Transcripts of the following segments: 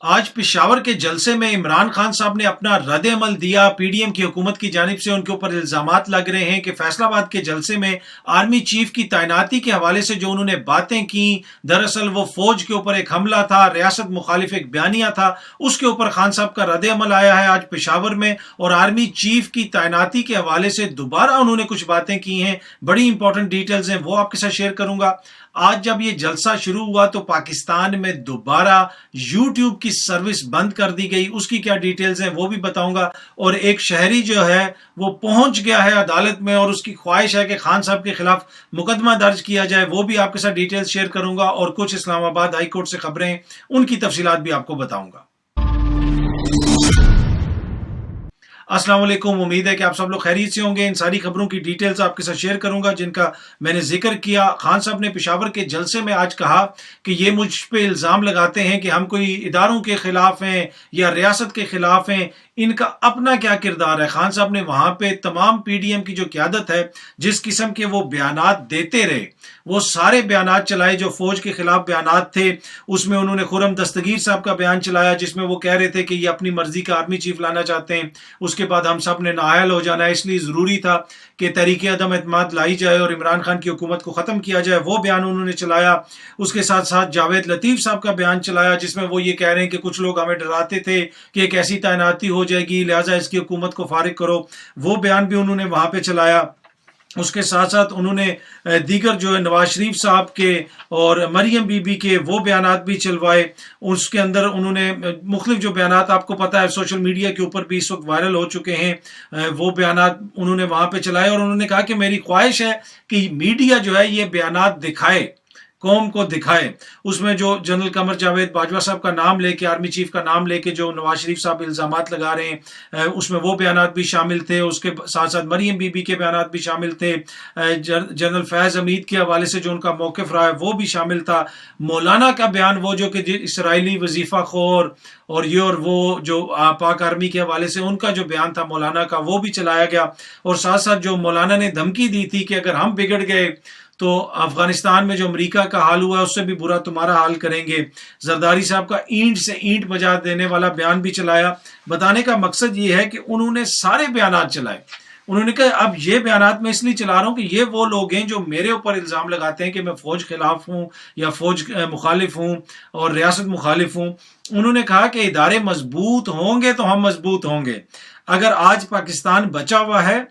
आज पेशावर के जलसे में इमरान खान साहब ने अपना रद्द अमल दिया। पीडीएम की हुकूमत की जानिब से उनके ऊपर इल्जामात लग रहे हैं कि फैसलाबाद के जलसे में आर्मी चीफ की तैनाती के हवाले से जो उन्होंने बातें की, दरअसल वो फौज के ऊपर एक हमला था, रियासत मुखालिफ एक बयानिया था, उसके ऊपर खान साहब का रद्द अमल आया है आज पेशावर में। और आर्मी चीफ की तैनाती के हवाले से दोबारा उन्होंने कुछ बातें की हैं, बड़ी इंपॉर्टेंट डिटेल्स हैं, वो आपके साथ शेयर करूंगा। आज जब ये जलसा शुरू हुआ तो पाकिस्तान में दोबारा यूट्यूब की सर्विस बंद कर दी गई, उसकी क्या डिटेल्स हैं वो भी बताऊंगा। और एक शहरी जो है वो पहुंच गया है अदालत में और उसकी ख्वाहिश है कि खान साहब के खिलाफ मुकदमा दर्ज किया जाए, वो भी आपके साथ डिटेल्स शेयर करूंगा। और कुछ इस्लामाबाद हाई कोर्ट से खबरें, उनकी तफसीलात भी आपको बताऊंगा। अस्सलाम वालेकुम, उम्मीद है कि आप सब लोग खैरियत से होंगे। इन सारी खबरों की डिटेल्स आपके साथ शेयर करूंगा जिनका मैंने जिक्र किया। खान साहब ने पेशावर के जलसे में आज कहा कि ये मुझ पे इल्ज़ाम लगाते हैं कि हम कोई इदारों के खिलाफ हैं या रियासत के खिलाफ हैं, इनका अपना क्या किरदार है। खान साहब ने वहां पे तमाम पीडीएम की जो क्यादत है, जिस किस्म के वो बयानात देते रहे, वो सारे बयानात चलाए जो फौज के खिलाफ बयानात थे। उसमें उन्होंने खुर्रम दस्तगीर साहब का बयान चलाया जिसमें वो कह रहे थे कि ये अपनी मर्जी का आर्मी चीफ लाना चाहते हैं, उसके बाद हम सब ने नाअहल हो जाना है, इसलिए जरूरी था कि तहरीक अदम एतमाद लाई जाए और इमरान खान की हुकूमत को खत्म किया जाए, वो बयान उन्होंने चलाया। उसके साथ साथ जावेद लतीफ साहब का बयान चलाया जिसमें वो ये कह रहे हैं कि कुछ लोग हमें डराते थे कि एक ऐसी तैनाती हो जाएगी, लिहाजा इसकी हुकूमत को फारिग करो, वो बयान भी उन्होंने वहां पे चलाया। उसके साथ साथ उन्होंने दीगर जो है नवाज शरीफ साहब के और मरियम बीबी के वो बयानात भी चलवाए। उसके अंदर उन्होंने मुख्तलिफ जो बयानात आपको पता है सोशल मीडिया के ऊपर भी इस वक्त वायरल हो चुके हैं, वो बयानात उन्होंने वहां पे चलाए। और उन्होंने कहा कि मेरी ख्वाहिश है कि मीडिया जो है ये बयानात दिखाए, कौम को दिखाए। उसमें जो जनरल कमर जावेद बाजवा साहब का नाम लेके, आर्मी चीफ का नाम लेके जो नवाज शरीफ साहब इल्जामात लगा रहे हैं, उसमें वो बयानात भी शामिल थे। उसके साथ साथ मरियम बीबी के बयानात भी शामिल थे। जनरल फैज हमीद के हवाले से जो उनका मौक़िफ़ रहा है वो भी शामिल था। मौलाना का बयान, वो जो कि इसराइली वजीफा खोर और ये और वो जो पाक आर्मी के हवाले से उनका जो बयान था मौलाना का, वो भी चलाया गया। और साथ साथ जो मौलाना ने धमकी दी थी कि अगर हम बिगड़ गए तो अफगानिस्तान में जो अमेरिका का हाल हुआ है उससे भी बुरा तुम्हारा हाल करेंगे। जरदारी साहब का ईंट से ईंट बजा देने वाला बयान भी चलाया। बताने का मकसद ये है कि उन्होंने सारे बयानात चलाए। उन्होंने कहा अब ये बयानात मैं इसलिए चला रहा हूं कि ये वो लोग हैं जो मेरे ऊपर इल्जाम लगाते हैं कि मैं फौज खिलाफ हूं या फौज मुखालिफ हूं और रियासत मुखालिफ हूं। उन्होंने कहा कि इदारे मजबूत होंगे तो हम मजबूत होंगे। अगर आज पाकिस्तान बचा हुआ है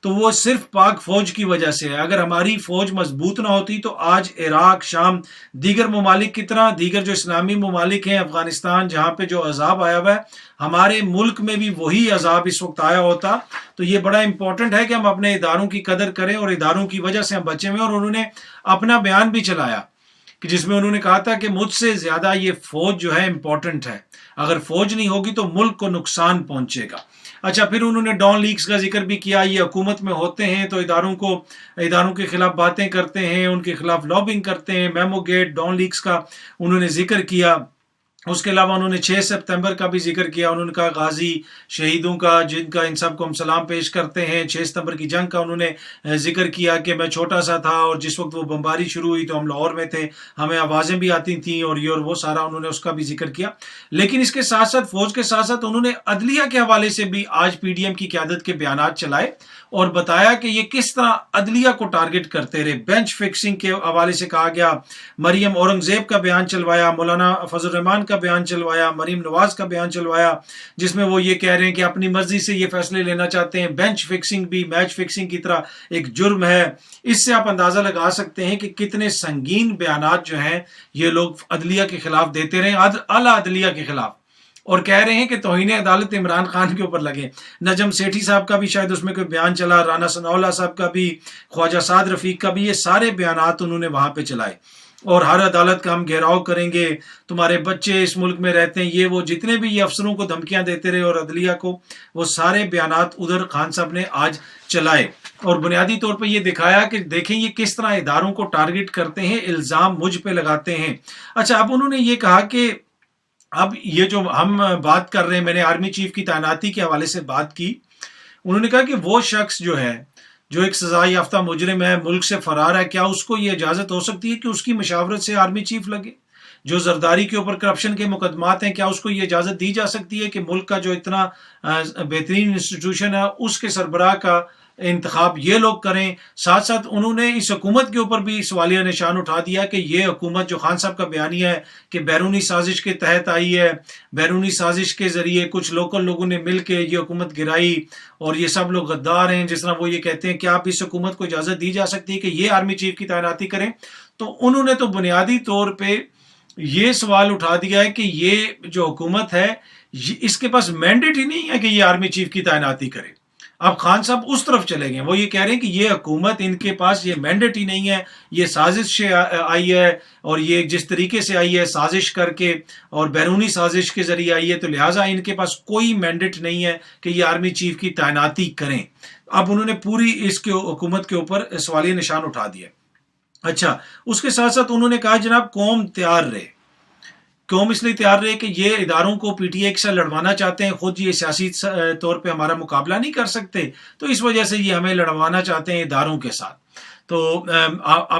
तो वो सिर्फ पाक फौज की वजह से है। अगर हमारी फौज मजबूत ना होती तो आज इराक, शाम, दीगर ममालिक की तरह, दीगर जो इस्लामी ममालिक हैं, अफगानिस्तान जहाँ पे जो अजाब आया हुआ है, हमारे मुल्क में भी वही अजाब इस वक्त आया होता। तो ये बड़ा इंपॉर्टेंट है कि हम अपने इदारों की कदर करें और इदारों की वजह से हम बचे हुए। और उन्होंने अपना बयान भी चलाया कि जिसमें उन्होंने कहा था कि मुझसे ज्यादा ये फौज जो है इंपॉर्टेंट है, अगर फौज नहीं होगी तो मुल्क को नुकसान पहुंचेगा। अच्छा, फिर उन्होंने डॉन लीक्स का जिक्र भी किया। ये हुकूमत में होते हैं तो इदारों के खिलाफ बातें करते हैं, उनके खिलाफ लॉबिंग करते हैं। मेमो गेट, डॉन लीक्स का उन्होंने जिक्र किया। उसके अलावा उन्होंने 6 सितंबर का भी जिक्र किया। उन्होंने कहा गाजी शहीदों का, जिनका इन सबको हम सलाम पेश करते हैं। 6 सितंबर की जंग का उन्होंने जिक्र किया कि मैं छोटा सा था और जिस वक्त वो बमबारी शुरू हुई तो हम लाहौर में थे, हमें आवाज़ें भी आती थी और ये और वो सारा उन्होंने उसका भी जिक्र किया। लेकिन इसके साथ साथ फौज के साथ साथ उन्होंने अदलिया के हवाले से भी आज पीडीएम की क़यादत के बयानात चलाए और बताया कि ये किस तरह अदलिया को टारगेट करते रहे। बेंच फिक्सिंग के हवाले से कहा गया। मरियम औरंगजेब का बयान चलवाया, मौलाना फजल रहमान का बयान चलवाया, मरीम नवाज का बयान चलवाया, जिसमें वो ये कह रहे हैं कि अपनी मर्जी से ये फैसले लेना चाहते हैं। बेंच फिक्सिंग भी मैच फिक्सिंग की तरह एक जुर्म है। इससे आप अंदाजा लगा सकते हैं कि कितने संगीन बयानात जो हैं ये लोग अदलिया के खिलाफ देते रहे, आला अदलिया के खिलाफ, और कह रहे हैं कि तौहीन अदालत इमरान खान के ऊपर लगे। नजम सेठी साहब का भी शायद उसमें कोई बयान चला, राना सनाउल्लाह साहब का भी, ख्वाजा साद रफीक का भी, ये सारे बयानात उन्होंने वहां पे चलाए। और हर अदालत का हम घेराव करेंगे, तुम्हारे बच्चे इस मुल्क में रहते हैं, ये वो जितने भी ये अफसरों को धमकियां देते रहे और अदलिया को, वो सारे बयानात उधर खान साहब ने आज चलाए और बुनियादी तौर पर ये दिखाया कि देखें ये किस तरह इदारों को टारगेट करते हैं, इल्जाम मुझ पे लगाते हैं। अच्छा, अब उन्होंने ये कहा कि अब ये जो हम बात कर रहे हैं, मैंने आर्मी चीफ की तैनाती के हवाले से बात की। उन्होंने कहा कि वो शख्स जो है, जो एक सजा याफ्ता मुजरिम है, मुल्क से फरार है, क्या उसको ये इजाजत हो सकती है कि उसकी मशावरत से आर्मी चीफ लगे? جو زرداری کے اوپر کرپشن کے مقدمات ہیں، کیا اس کو یہ اجازت دی جا سکتی ہے کہ ملک کا جو اتنا بہترین انسٹیٹیوشن ہے اس کے سربراہ کا انتخاب یہ لوگ کریں؟ ساتھ ساتھ انہوں نے اس حکومت کے اوپر بھی سوالیہ نشان اٹھا دیا کہ یہ حکومت جو خان صاحب کا بیانیہ ہے کہ بیرونی سازش کے تحت آئی ہے، بیرونی سازش کے ذریعے کچھ لوکل لوگوں نے مل کے یہ حکومت گرائی اور یہ سب لوگ غدار ہیں، جس طرح وہ یہ کہتے ہیں کہ آپ اس حکومت کو اجازت دی جا سکتی ہے کہ یہ آرمی چیف کی تعیناتی کریں؟ تو انہوں نے تو بنیادی طور پہ یہ سوال اٹھا دیا ہے کہ یہ جو حکومت ہے اس کے پاس مینڈیٹ ہی نہیں ہے کہ یہ آرمی چیف کی تعیناتی کرے۔ اب خان صاحب اس طرف چلے گئے، وہ یہ کہہ رہے ہیں کہ یہ حکومت ان کے پاس یہ مینڈیٹ ہی نہیں ہے، یہ سازش سے آئی ہے اور یہ جس طریقے سے آئی ہے سازش کر کے اور بیرونی سازش کے ذریعے آئی ہے، تو لہٰذا ان کے پاس کوئی مینڈیٹ نہیں ہے کہ یہ آرمی چیف کی تعیناتی کریں۔ اب انہوں نے پوری اس کے حکومت کے اوپر سوالیہ نشان اٹھا دیا۔ اچھا، اس کے ساتھ ساتھ انہوں نے کہا جناب قوم تیار رہے۔ قوم اس لیے تیار رہے کہ یہ اداروں کو پی ٹی آئی کے ساتھ لڑوانا چاہتے ہیں، خود یہ سیاسی طور پہ ہمارا مقابلہ نہیں کر سکتے، تو اس وجہ سے یہ ہمیں لڑوانا چاہتے ہیں اداروں کے ساتھ۔ تو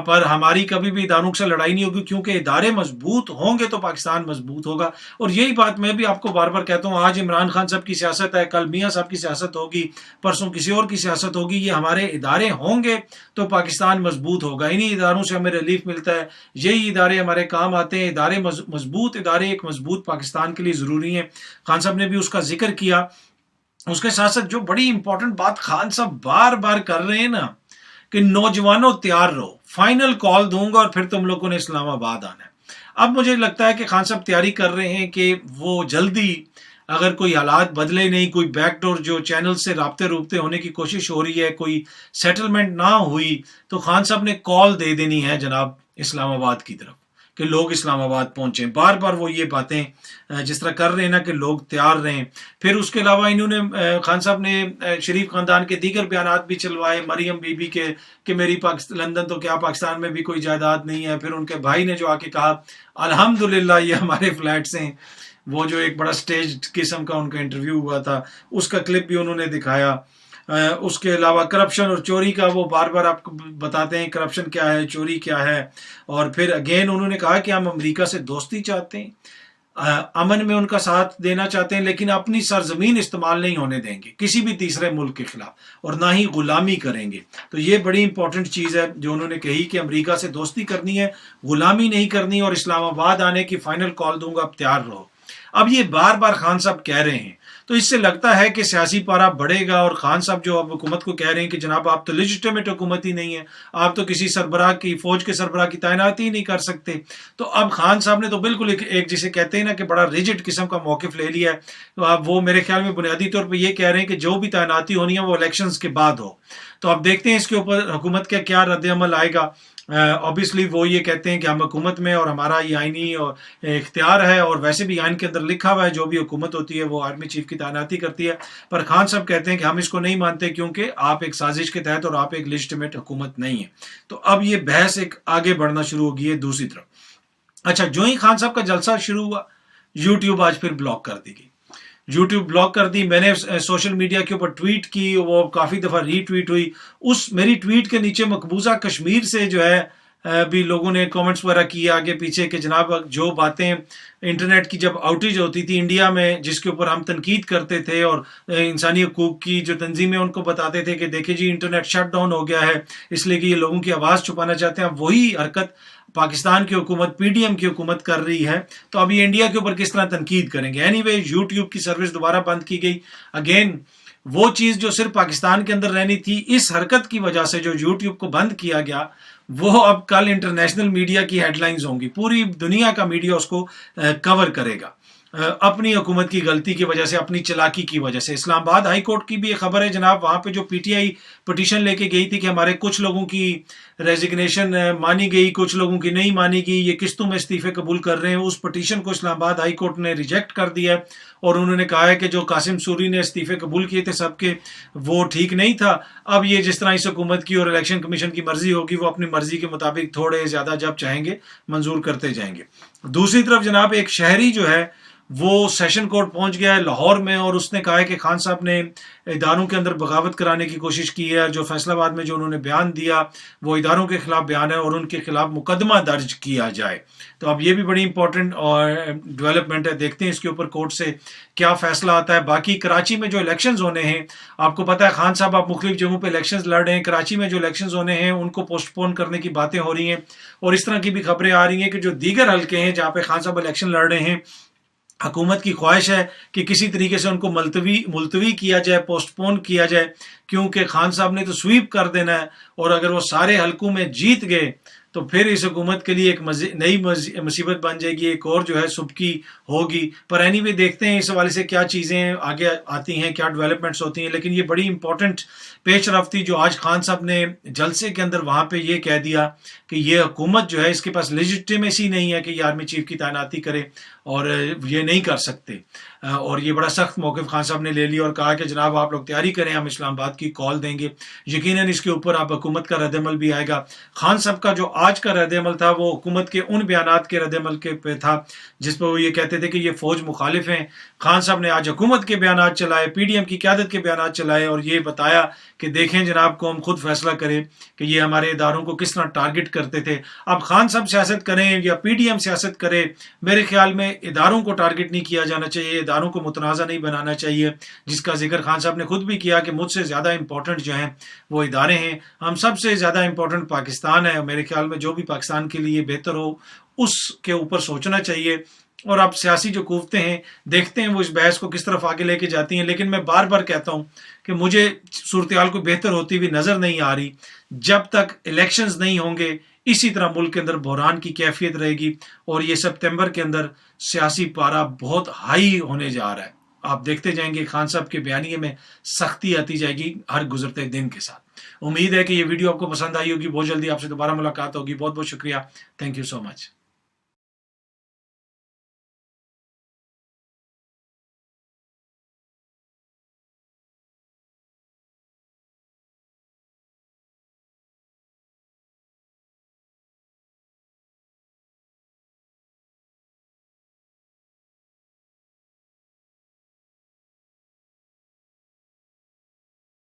پر ہماری کبھی بھی اداروں سے لڑائی نہیں ہوگی، کیونکہ ادارے مضبوط ہوں گے تو پاکستان مضبوط ہوگا۔ اور یہی بات میں بھی آپ کو بار بار کہتا ہوں، آج عمران خان صاحب کی سیاست ہے، کل میاں صاحب کی سیاست ہوگی، پرسوں کسی اور کی سیاست ہوگی، یہ ہمارے ادارے ہوں گے تو پاکستان مضبوط ہوگا۔ انہی اداروں سے ہمیں ریلیف ملتا ہے، یہی ادارے ہمارے کام آتے ہیں۔ ادارے مضبوط ادارے ایک مضبوط پاکستان کے لیے ضروری ہیں۔ خان صاحب نے بھی اس کا ذکر کیا۔ اس کے ساتھ ساتھ جو بڑی امپورٹنٹ بات خان صاحب بار بار کر رہے ہیں نا کہ نوجوانوں تیار رہو، فائنل کال دوں گا اور پھر تم لوگوں نے اسلام آباد آنا ہے۔ اب مجھے لگتا ہے کہ خان صاحب تیاری کر رہے ہیں کہ وہ جلدی، اگر کوئی حالات بدلے نہیں، کوئی بیک ڈور جو چینل سے رابطے ہونے کی کوشش ہو رہی ہے، کوئی سیٹلمنٹ نہ ہوئی، تو خان صاحب نے کال دے دینی ہے جناب اسلام آباد کی طرف کہ لوگ اسلام آباد پہنچیں۔ بار بار وہ یہ باتیں جس طرح کر رہے ہیں نا کہ لوگ تیار رہیں۔ پھر اس کے علاوہ انہوں نے خان صاحب نے شریف خاندان کے دیگر بیانات بھی چلوائے، مریم بی بی کے کہ میری لندن تو کیا پاکستان میں بھی کوئی جائیداد نہیں ہے۔ پھر ان کے بھائی نے جو آ کے کہا الحمدللہ یہ ہمارے فلیٹس ہیں، وہ جو ایک بڑا سٹیج قسم کا ان کا انٹرویو ہوا تھا، اس کا کلپ بھی انہوں نے دکھایا۔ اس کے علاوہ کرپشن اور چوری کا وہ بار بار آپ کو بتاتے ہیں کرپشن کیا ہے، چوری کیا ہے۔ اور پھر اگین انہوں نے کہا کہ ہم امریکہ سے دوستی چاہتے ہیں، امن میں ان کا ساتھ دینا چاہتے ہیں، لیکن اپنی سرزمین استعمال نہیں ہونے دیں گے کسی بھی تیسرے ملک کے خلاف، اور نہ ہی غلامی کریں گے۔ تو یہ بڑی امپورٹنٹ چیز ہے جو انہوں نے کہی کہ امریکہ سے دوستی کرنی ہے، غلامی نہیں کرنی، اور اسلام آباد آنے کی فائنل کال دوں گا، اب تیار رہو۔ اب یہ بار بار خان صاحب کہہ رہے ہیں، تو اس سے لگتا ہے کہ سیاسی پارا بڑھے گا، اور خان صاحب جو اب حکومت کو کہہ رہے ہیں کہ جناب آپ تو لیجٹیمیٹ حکومت ہی نہیں ہے، آپ تو کسی سربراہ کی، فوج کے سربراہ کی تعیناتی ہی نہیں کر سکتے۔ تو اب خان صاحب نے تو بالکل ایک جسے کہتے ہیں نا کہ بڑا ریجڈ قسم کا موقف لے لیا ہے۔ تو اب وہ میرے خیال میں بنیادی طور پہ یہ کہہ رہے ہیں کہ جو بھی تعیناتی ہونی ہے وہ الیکشنز کے بعد ہو۔ تو اب دیکھتے ہیں اس کے اوپر حکومت کا کیا رد عمل آئے گا۔ اوبیسلی وہ یہ کہتے ہیں کہ ہم حکومت میں اور ہمارا یہ آئینی اور اختیار ہے، اور ویسے بھی آئین کے اندر لکھا ہوا ہے جو بھی حکومت ہوتی ہے وہ آرمی چیف کی تعیناتی کرتی ہے، پر خان صاحب کہتے ہیں کہ ہم اس کو نہیں مانتے کیونکہ آپ ایک سازش کے تحت اور آپ ایک لیجٹیمیٹ حکومت نہیں ہے۔ تو اب یہ بحث ایک آگے بڑھنا شروع ہو گئی ہے دوسری طرف۔ اچھا، جو ہی خان صاحب کا جلسہ شروع ہوا، یوٹیوب آج پھر بلاک کر دی گئی، یوٹیوب بلاک کر دی۔ میں نے سوشل میڈیا کے اوپر ٹویٹ کی، وہ کافی دفعہ ری ٹویٹ ہوئی۔ اس میری ٹویٹ کے نیچے مقبوضہ کشمیر سے جو ہے بھی لوگوں نے کامنٹس وغیرہ کیے آگے پیچھے کہ جناب جو باتیں انٹرنیٹ کی جب آؤٹیج ہوتی تھی انڈیا میں، جس کے اوپر ہم تنقید کرتے تھے، اور انسانی حقوق کی جو تنظیمیں ان کو بتاتے تھے کہ دیکھیں جی انٹرنیٹ شٹ ڈاؤن ہو گیا ہے اس لیے کہ یہ لوگوں کی آواز چھپانا چاہتے ہیں، وہی حرکت پاکستان کی حکومت، پی ڈی ایم کی حکومت کر رہی ہے۔ تو اب یہ انڈیا کے اوپر کس طرح تنقید کریں گے؟ اینی وے یوٹیوب کی سروس دوبارہ بند کی گئی۔ اگین وہ چیز جو صرف پاکستان کے اندر رہنی تھی، اس حرکت کی وجہ سے جو یوٹیوب کو بند کیا گیا، وہ اب کل انٹرنیشنل میڈیا کی ہیڈ لائنز ہوں گی، پوری دنیا کا میڈیا اس کو کور کرے گا، اپنی حکومت کی غلطی کی وجہ سے، اپنی چلاکی کی وجہ سے۔ اسلام آباد ہائی کورٹ کی بھی ایک خبر ہے جناب، وہاں پہ جو پی ٹی آئی پٹیشن لے کے گئی تھی کہ ہمارے کچھ لوگوں کی ریزگنیشن مانی گئی، کچھ لوگوں کی نہیں مانی گئی، یہ قسطوں میں استعفے قبول کر رہے ہیں، اس پٹیشن کو اسلام آباد ہائی کورٹ نے ریجیکٹ کر دیا ہے، اور انہوں نے کہا ہے کہ جو قاسم سوری نے استعفے قبول کیے تھے سب کے، وہ ٹھیک نہیں تھا۔ اب یہ جس طرح اس حکومت کی اور الیکشن کمیشن کی مرضی ہوگی، وہ اپنی مرضی کے مطابق تھوڑے زیادہ جب چاہیں گے منظور کرتے جائیں گے۔ دوسری طرف جناب ایک شہری جو ہے वो सेशन कोर्ट पहुंच गया है लाहौर में और उसने कहा है कि खान साहब ने इदारों के अंदर बगावत कराने की कोशिश की है। जो फैसलाबाद में जो उन्होंने बयान दिया वो इदारों के खिलाफ बयान है और उनके खिलाफ मुकदमा दर्ज किया जाए। तो अब ये भी बड़ी इंपॉर्टेंट और डेवलपमेंट है, देखते हैं इसके ऊपर कोर्ट से क्या फैसला आता है। बाकी कराची में जो इलेक्शंस होने हैं, आपको पता है खान साहब आप मुख्तलिफ जगहों पे इलेक्शंस लड़ रहे हैं। कराची में जो इलेक्शंस होने हैं उनको पोस्टपोन करने की बातें हो रही हैं और इस तरह की भी खबरें आ रही हैं कि जो दीगर हल्के हैं जहाँ पे खान साहब इलेक्शन लड़ रहे हैं, हुकूमत की ख्वाहिश है कि किसी तरीके से उनको मुलतवी किया जाए, पोस्टपोन किया जाए, क्योंकि खान साहब ने तो स्वीप कर देना है और अगर वो सारे हलकों में जीत गए तो फिर इस हुकूमत के लिए एक नई मुसीबत बन जाएगी, एक और जो है सुबकी होगी। पर एनीवे देखते हैं इस हवाले से क्या चीज़ें आगे आती हैं, क्या डेवलपमेंट्स होती हैं। लेकिन ये बड़ी इंपॉर्टेंट पेश रफ्त थी जो आज खान साहब ने जलसे के अंदर वहाँ पे ये कह दिया कि ये हुकूमत जो है इसके पास लेजिटिमेसी नहीं है कि ये आर्मी चीफ की तैनाती करे और ये नहीं कर सकते। और ये बड़ा सख्त मौक़िफ़ खान साहब ने ले लिया और कहा कि जनाब आप लोग तैयारी करें, हम इस्लामाबाद की कॉल देंगे, यकीनन इसके ऊपर आप हुकूमत का रद्दअमल भी आएगा। खान साहब का जो आज का रद्दअमल था वो हुकूमत के उन बयानात के रद्दअमल के पे था जिस पर वो ये कहते थे कि ये फौज मुखालिफ हैं। खान साहब ने आज हुकूमत के बयानात चलाए, PDM की क़यादत के बयानात चलाए और ये बताया कि देखें जनाब को हम खुद फैसला करें कि ये हमारे इदारों को किस तरह टारगेट करते थे। अब खान साहब सियासत करें या PDM सियासत करे, मेरे ख्याल में इदारों को टारगेट नहीं किया जाना चाहिए, इदारों को मुतनाज़ा नहीं बनाना चाहिए, जिसका जिक्र खान साहब ने खुद भी किया कि मुझसे ज़्यादा इंपॉर्टेंट जो हैं वो इदारे हैं। हम सबसे ज़्यादा इंपॉर्टेंट पाकिस्तान है। मेरे ख्याल में जो भी पाकिस्तान के लिए बेहतर हो उसके ऊपर सोचना चाहिए। और अब सियासी जो कुव्वतें हैं देखते हैं वो इस बहस को किस तरफ आगे लेके जाती हैं। लेकिन मैं बार बार कहता हूँ कि मुझे सूरत हाल को बेहतर होती हुई नज़र नहीं आ रही। जब तक इलेक्शंस नहीं होंगे इसी तरह मुल्क के अंदर बहरान की कैफियत रहेगी और ये सितंबर के अंदर सियासी पारा बहुत हाई होने जा रहा है। आप देखते जाएंगे खान साहब के बयानिए में सख्ती आती जाएगी हर गुजरते दिन के साथ। उम्मीद है कि ये वीडियो आपको पसंद आई होगी। बहुत जल्दी आपसे दोबारा मुलाकात होगी। बहुत बहुत शुक्रिया। Thank you so much.